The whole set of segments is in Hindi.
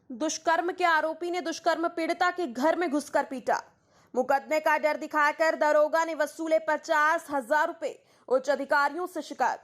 दुष्कर्म के आरोपी ने दुष्कर्म पीड़िता के घर में घुसकर पीटा। मुकदमे का डर दिखाकर दरोगा ने वसूले 50,000 रुपए। उच्च अधिकारियों से शिकायत।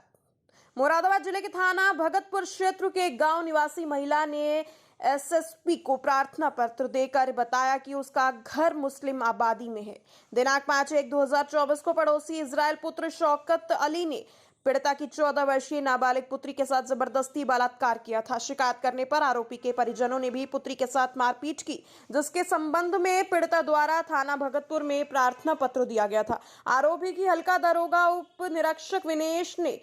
मुरादाबाद जिले के थाना भगतपुर क्षेत्र के गांव निवासी महिला ने एसएसपी को प्रार्थना पत्र देकर बताया कि उसका घर मुस्लिम आबादी में है। दिनांक 5/1/2024 को पड़ोसी इजराइल पुत्र शौकत अली ने पीड़िता की 14 वर्षीय नाबालिग पुत्री के साथ जबरदस्ती बलात्कार किया था। शिकायत करने पर आरोपी के परिजनों ने भी पुत्री के साथ मारपीट की, जिसके संबंध में पीड़िता द्वारा थाना भगतपुर में प्रार्थना पत्र दिया गया था। आरोपी की हल्का दरोगा उप निरीक्षक विनेश ने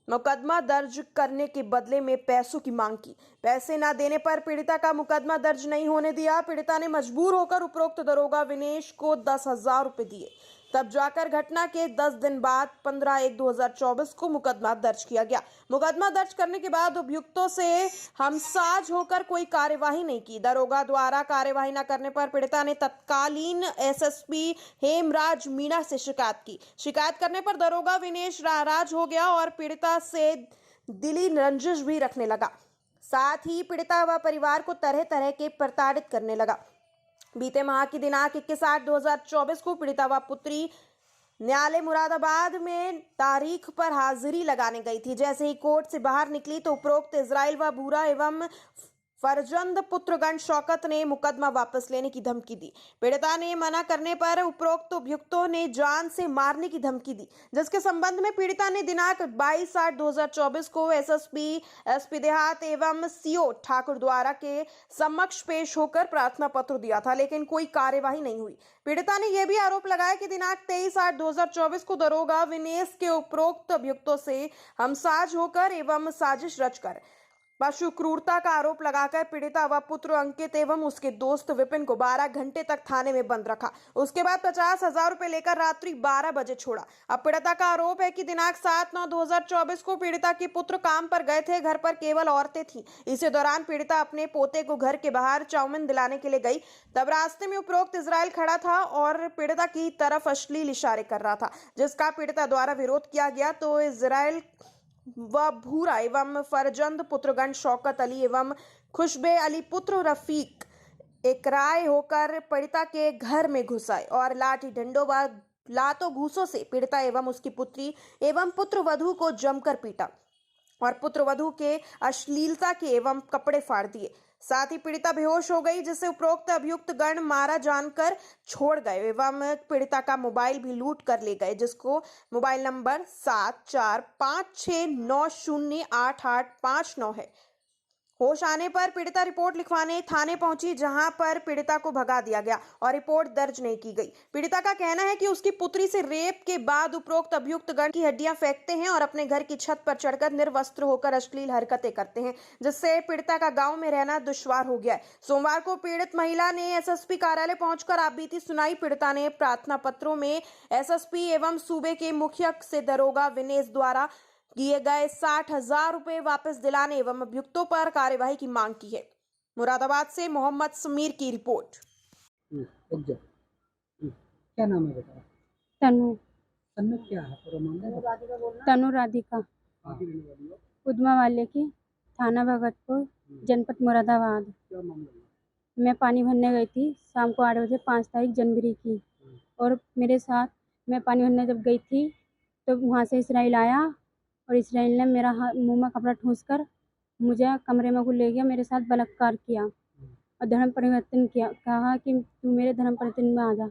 मुकदमा दर्ज करने के बदले में पैसों की मांग की। पैसे न देने पर पीड़िता का मुकदमा दर्ज नहीं होने दिया। पीड़िता ने मजबूर होकर उपरोक्त दरोगा विनेश को 10,000 रुपए दिए। तब जाकर घटना के 10 दिन बाद 15/1/2024 को मुकदमा दर्ज किया गया। मुकदमा दर्ज करने के बाद अभियुक्तों से हमसाज होकर कोई कार्यवाही नहीं की। दरोगा द्वारा कार्यवाही न करने पर पीड़िता ने तत्कालीन एसएसपी हेमराज मीणा से शिकायत की। शिकायत करने पर दरोगा विनेश नाराज हो गया और पीड़िता से दिली रंजिश भी रखने लगा। साथ ही पीड़िता व परिवार को तरह तरह के प्रताड़ित करने लगा। बीते माह की दिनांक 21/8/2024 को पीड़िता व पुत्री न्यायालय मुरादाबाद में तारीख पर हाजिरी लगाने गई थी। जैसे ही कोर्ट से बाहर निकली तो उपरोक्त इजराइल व बूरा एवं फरजंद पुत्रगण शौकत ने मुकदमा वापस लेने की धमकी दी। पीड़िता ने मना करने पर उपरोक्त अभियुक्तों ने जान से मारने की धमकी दी, जिसके संबंध में पीड़िता ने दिनांक 22/8/2024 को एसपी देहात एवं सीओ ठाकुर द्वारा के समक्ष पेश होकर प्रार्थना पत्र दिया था, लेकिन कोई कार्यवाही नहीं हुई। पीड़िता ने यह भी आरोप लगाया कि दिनांक 23/8/2024 को दरोगा विनेश के उपरोक्त अभियुक्तों से हमसाज होकर एवं साजिश रचकर पशु क्रूरता का आरोप लगाकर पीड़िता व पुत्र अंकित एवं उसके दोस्त विपिन को 12 घंटे तक थाने में बंद रखा। उसके बाद 50,000 रुपए लेकर रात्रि 12 बजे छोड़ा। अब पीड़िता का आरोप है कि दिनांक 7/9/2024 को पीड़िता के पुत्र काम पर गए थे। घर पर केवल औरतें थीं। इसी दौरान पीड़िता अपने पोते को घर के बाहर चाउमीन दिलाने के लिए गई। तब रास्ते में उपरोक्त इजराइल खड़ा था और पीड़िता की तरफ अश्लील इशारे कर रहा था, जिसका पीड़िता द्वारा विरोध किया गया तो इजराइल व भूरा एवं फरजंद पुत्रगण शौकत अली एवं खुशबे अली पुत्र रफीक एकराय होकर पीड़िता के घर में घुस आए और लाठी डंडों व लातों घूसों से पीड़िता एवं उसकी पुत्री एवं पुत्र वधू को जमकर पीटा और पुत्र वधू के अश्लीलता के एवं कपड़े फाड़ दिए। साथ ही पीड़िता बेहोश हो गई, जिसे उपरोक्त अभियुक्त गण मारा जानकर छोड़ गए एवं पीड़िता का मोबाइल भी लूट कर ले गए, जिसको मोबाइल नंबर 7456908859 है। होश आने पर पीड़िता रिपोर्ट लिखवाने थाने पहुंची, जहां पर पीड़िता को भगा दिया गया और रिपोर्ट दर्ज नहीं की गई। पीड़िता का कहना है कि उसकी पुत्री से रेप के बाद उपरोक्त अभियुक्त गण की हड्डियां फेंकते हैं और अपने घर की छत पर चढ़कर निर्वस्त्र होकर अश्लील हरकतें करते हैं, जिससे पीड़िता का गांव में रहना दुश्वार हो गया है। सोमवार को पीड़ित महिला ने एसएसपी कार्यालय पहुंचकर आपबीती सुनाई। पीड़िता ने प्रार्थना पत्रों में एसएसपी एवं सूबे के मुखिया से दरोगा विनेश द्वारा दिए गए 60,000 रुपए वापस दिलाने एवं अभियुक्तों पर कार्यवाही की मांग की है। मुरादाबाद से मोहम्मद समीर की रिपोर्ट। क्या नाम है बेटा? तनु। तनु क्या है पूरा मामला? तनु राधिका, उदमा वाले की, थाना भगतपुर, जनपद मुरादाबाद। क्या मामला? मैं पानी भरने गई थी शाम को 8 बजे 5 तारीख जनवरी की, और मेरे साथ मैं पानी भरने जब गई थी तो वहाँ से इजराइल आया और इजराइल ने मेरा मुंह में कपड़ा ठूंसकर मुझे कमरे में को ले गया, मेरे साथ बलात्कार किया और धर्म परिवर्तन किया। कहा कि तू मेरे धर्म परिवर्तन में आ जा।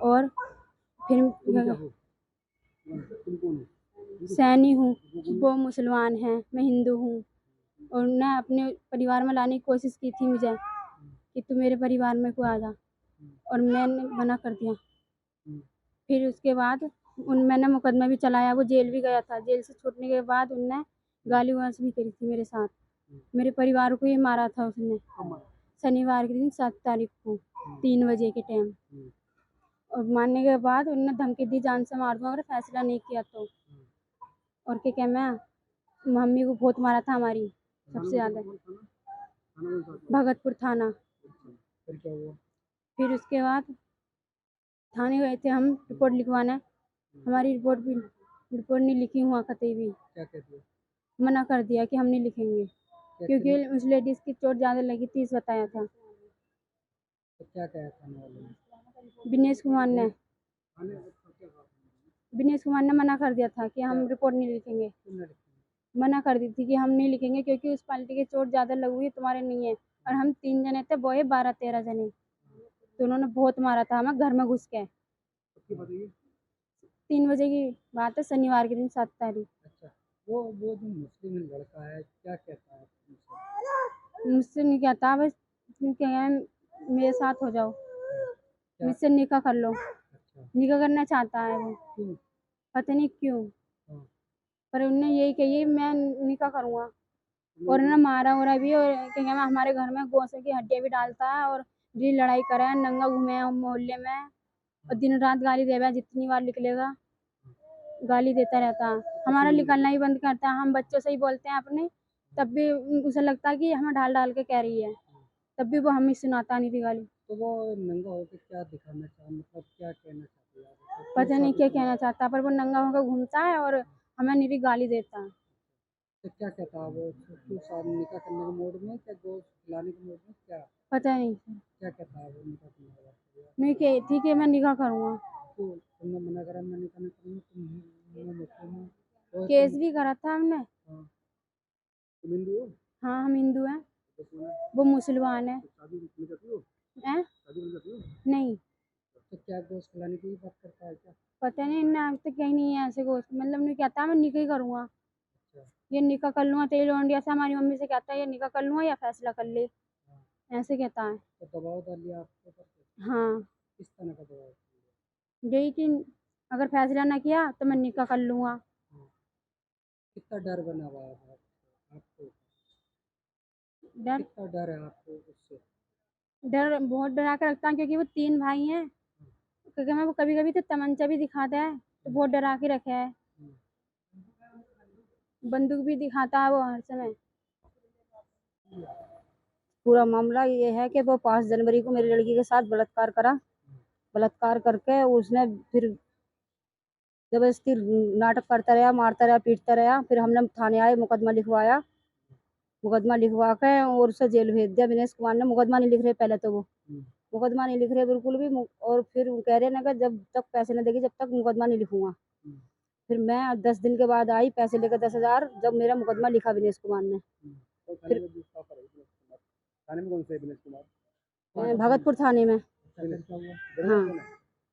और फिर सैनी हूँ, वो मुसलमान हैं, मैं हिंदू हूँ, और उन्होंने अपने परिवार में लाने की कोशिश की थी मुझे कि तू मेरे परिवार में को आ जा, और मैंने मना कर दिया। फिर उसके बाद मैंने मुकदमा भी चलाया, वो जेल भी गया था। जेल से छूटने के बाद उनने गाली गलौज भी करी थी मेरे साथ। मेरे परिवार को ही मारा था उसने शनिवार के दिन 7 तारीख को 3 बजे के टाइम। और मारने के बाद उन्होंने धमकी दी जान से मार दूंगा अगर फैसला नहीं किया तो। और क्या मैं मम्मी को बहुत मारा था हमारी, सबसे ज़्यादा भगतपुर थाना। फिर क्या हुआ? फिर उसके बाद थाने गए थे हम रिपोर्ट लिखवाने, हमारी रिपोर्ट नहीं लिखी हुआ कतई भी। क्या कहती है? मना कर दिया कि हम नहीं लिखेंगे। क्योंकि उस लेडीज की चोट ज़्यादा लगी थी, इस बताया था। तो क्या कहा थाने वाले ने? दिनेश कुमार ने थाने में तो क्या कहा? दिनेश कुमार ने मना कर दिया था कि हम रिपोर्ट नहीं लिखेंगे। क्यों ना लिखे? मना कर दी थी कि हम नहीं लिखेंगे क्योंकि उस पार्टी की चोट ज़्यादा लगी हुई, तुम्हारे नहीं है। और हम 3 जने थे, वो है 12-13 जने। तो उन्होंने बहुत मारा था हमें घर में घुस के। उसकी बताइए। 3 बजे की बात है, शनिवार के दिन 7 तारीख। अच्छा, वो जो मुस्लिम लड़का है क्या कहता है तुमसे? मुझसे नहीं कहता, बस क्या मेरे साथ हो जाओ, मुझसे निकाह कर लो। अच्छा, निकाह करना चाहता है वो, क्यों? पता नहीं क्यों। हाँ, पर उन्होंने यही कही मैं निकाह करूँगा। और ना मारा वारा भी, और क्या हमारे घर में गोसे की हड्डियाँ भी डालता है, और जी लड़ाई करे, नंगा घूमे हैं मोहल्ले में, और दिन रात गाली देवा है, जितनी बार निकलेगा गाली देता रहता है। हमारा निकलना ही बंद करता है। हम बच्चों से ही बोलते हैं अपने, तब भी उसे लगता है कि हमें ढाल ढाल के कह रही है, तब भी वो हमें सुनाता नहीं थी गाली। तो वो नंगा होकर क्या दिखाना चाह, मतलब क्या कहना चाहती है? आप? पता नहीं क्या कहना चाहता, पर वो नंगा होकर घूमता है और हमें निरी गाली देता है। तो क्या कहता है वो? क्यों शादी निकाह करने के मूड में, क्या गोश्त खिलाने के मूड में, क्या पता नहीं, क्या कहता है वो निकाह करने के बाद? नहीं कही थी कि मैं निकाह करूँगा। क्यों तुमने मना करा? मैं निकाह नहीं करूँगा, तुम मुस्लिम हो और केस भी करा था हमने। हाँ, तुम हिंदू हो? हाँ, हम हिंदू हैं, तो सुना, वो मुसलमान है। शादी नहीं करती हो? हैं? शादी नहीं करती हो? नहीं, तो क्या गोश्त खिलाने की बात करता है क्या? पता नहीं, ना आज तक कहीं नहीं है ऐसे कुछ। मतलब नहीं कहता मैं निकाह ही करूँगा, अच्छा, ये निकाह कर लूँगा तेरी लौंडिया से। हमारी मम्मी से कहता है ये निकाह कर लूँगा या फैसला कर ले, हाँ, ऐसे कहता है। तो दबाव डाल दिया आपके ऊपर? हाँ, किस तरह का दबाव? यही कि अगर फैसला ना किया तो मैं निकाह कर लूँगा। हाँ, कितना डर बना हुआ है आपको? डर कितना डर है आपको उससे? डर बहुत डरा के रखता है, क्योंकि वो 3 भाई हैं। क्योंकि मैं वो कभी कभी तो तमंचा भी दिखाता है, तो बहुत डरा के रखा है। बंदूक भी दिखाता है वो हर समय। पूरा मामला ये है कि वो 5 जनवरी को मेरी लड़की के साथ बलात्कार करा। बलात्कार करके उसने फिर जबरदस्ती नाटक करता रहा, मारता रहा, पीटता रहा। फिर हमने थाने आए, मुकदमा लिखवाया। मुकदमा लिखवा के और उसे जेल भेज दिया। दिनेश कुमार ने मुकदमा नहीं लिख रहे पहले तो वो मुकदमा नहीं लिख रहे बिल्कुल भी। और फिर वो कह रहे ना कि जब तक पैसे न देगी जब तक मुकदमा नहीं लिखूंगा। फिर मैं 10 दिन के बाद आई पैसे लेकर 10,000, जब मेरा मुकदमा लिखा दिनेश कुमार ने। फिर थाने में कौन से दिनेश कुमार? भगतपुर थाने में। फिर क्या हुआ? हाँ,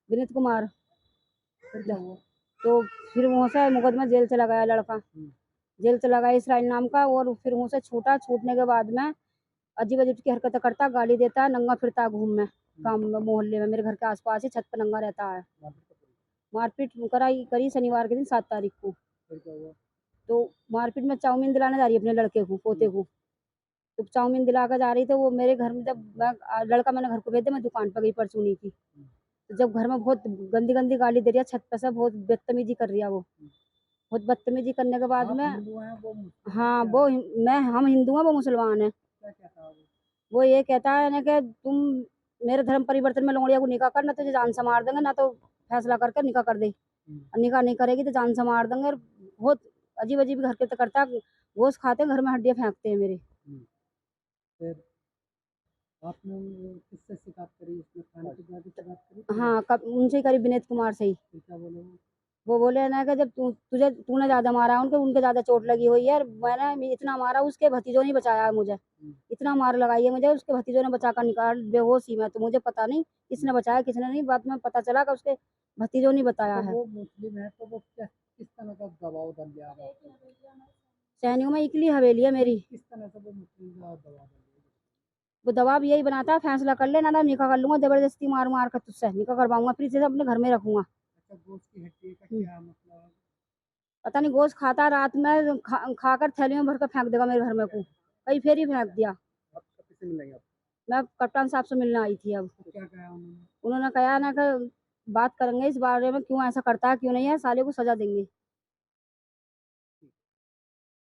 विनीत कुमार। फिर क्या हुआ? तो फिर वहाँ से मुकदमा जेल चला गया लड़का। जेल चला गया इसराइल नाम का। और फिर वहाँ से छूटा। छूटने के बाद में अजीब अजीब की हरकतें करता, गाली देता, नंगा फिरता घूम में काम में, मोहल्ले में, मेरे घर के आसपास ही छत पर नंगा रहता है। मारपीट करी शनिवार के दिन 7 तारीख को। फिर क्या हुआ? तो मारपीट में चाउमीन दिलाने जा रही है अपने लड़के को, पोते को। तो चाउमीन दिला कर जा रही तो वो मेरे घर में, जब लड़का मैंने घर को भेज दिया, मैं दुकान पर गई परचूनी की। तो जब घर में बहुत गंदी गंदी गाली दे रही है, छत पर से बहुत बदतमीजी कर रही है वो। बहुत बदतमीजी करने के बाद आप में, हिंदू हैं, वो मुस्लिम हैं, हाँ क्या? हम हिंदू हैं, वो मुसलमान है। क्या कहता है वो? वो ये कहता है ना कि तुम मेरे धर्म परिवर्तन में लौंडिया को निकाह कर, ना तुझे जान से मार देंगे, ना तो फैसला करके निकाह कर दे। और निकाह नहीं करेगी तो जान से मार देंगे। और बहुत अजीब अजीब हरकतें करता है। गोश्त खाते हैं, घर में हड्डियाँ फेंकते हैं मेरे। फिर आपने किससे शिकायत करी? इसमें थाने पे जाके शिकायत करी? हाँ, कब उनसे ही करी, विनीत कुमार से ही। फिर क्या बोले वो? वो बोले ना कि जब तूने ज्यादा मारा, उनके ज्यादा चोट लगी हुई है। और मैंने इतना मारा, उसके भतीजों ने बचाया है मुझे। इतना मार लगाई है मुझे, उसके भतीजों ने बचा कर निकाल, बेहोशी में। तो मुझे पता नहीं किसने बचाया किसने नहीं। बाद में पता चला कि उसके भतीजों ने बताया तो है। वो मुस्लिम है, तो वो किस तरह का दबाव डाल दिया आपको? सैनियों में इकली हवेली है मेरी। किस तरह से वो मुस्लिम का दबाव डाल दिया? वो दबाव यही बनाता है, फैसला कर ले, ना निकाह कर लूंगा, जबरदस्ती मार मार कर तुझसे निकाह करवाऊंगा, फिर से अपने घर में रखूंगा। अच्छा, गोश्त की हड्डी का क्या मतलब है? पता नहीं, गोश्त खाता रात में, खाकर थैली में भर कर फेंक देगा मेरे घर में को। कई फेर ही फेंक दिया। आप किससे मिलेंगे आप? मैं कप्तान साहब से मिलने आई थी अब। तो क्या कहा उन्होंने? उन्होंने कहा ना कि बात करेंगे इस बारे में, क्यों ऐसा करता है, क्यों नहीं है, साले को सजा देंगे।